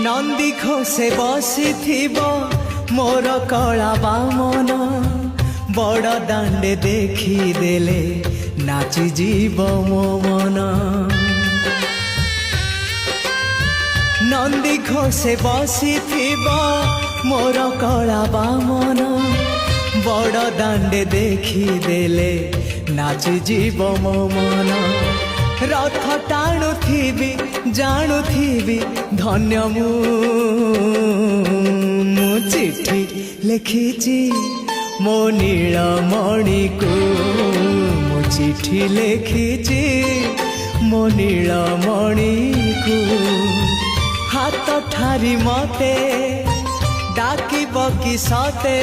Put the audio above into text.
नंदी घोषे बसिथिब मोर कला बामन बड़ दांडे देखिदेले नाची जीव मो मन। नंदी घोषे बसिथिब मोर कला बामन बड़ दांडे देखिदेले नाची जीव मो मन। रथ टाणुथिबि जाणुथिबि धन्य मु चिठी लिखिछि मो नीलमणि को मु चिठी लिखिछि मो नीलमणि को। हाथ ठारी मते डाकिब कि सते।